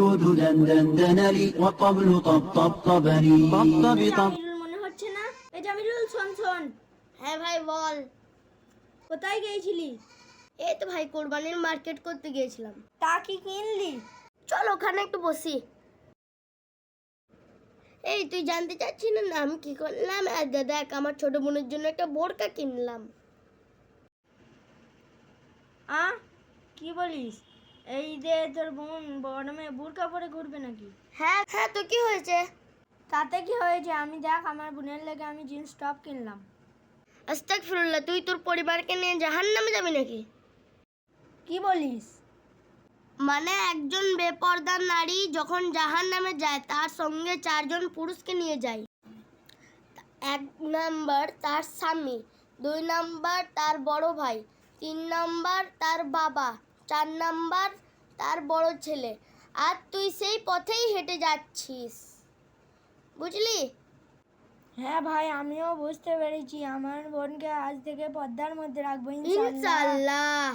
والعود دندن لي والطبل طبطب لي طبطب জামিলুল মনে হচ্ছে না? এ জামিলুল শোন শোন। হ্যাঁ ভাই বল। কোথায় গিয়েছিলি? এই তো ভাই কোরবানির মার্কেট করতে গিয়েছিলাম। তা কি কিনলি? চল ওখানে একটু বসি। এই তুই জানতে চাচ্ছিস না আমি কি করলাম? দেখ আমার ছোট বোনের জন্য একটা বোরকা কিনলাম। কি বলিস? এই যে তোর বোন বড় মেয়ে বুরকা পরে ঘুরবে নাকি? হ্যাঁ হ্যাঁ, তো কি হয়েছে? তাতে কি হয়েছে? আমি দেখ আমার বোনের লেগে আমি জিন্স টপ কিনলাম। আস্তাগফিরুল্লাহ, তুই তোর পরিবারকে নিয়ে জাহান্নামে যাবি নাকি? কি বলিস? মানে একজন বেপরদা নারী যখন জাহান্নামে যায় তার সঙ্গে 4 জন পুরুষকে নিয়ে যায়। 1 নাম্বার তার স্বামী, 2 নাম্বার তার বড় ভাই, 3 নাম্বার তার বাবা, 4 নাম্বার তার বড় ছেলে। আর তুই সেই পথেই হেঁটে যাচ্ছিস, বুঝলি? হ্যাঁ ভাই, আমিও বুঝতে পেরেছি। আমার বোনকে আজ থেকে পর্দার মধ্যে রাখবো ইনশাআল্লাহ। ইনশাআল্লাহ।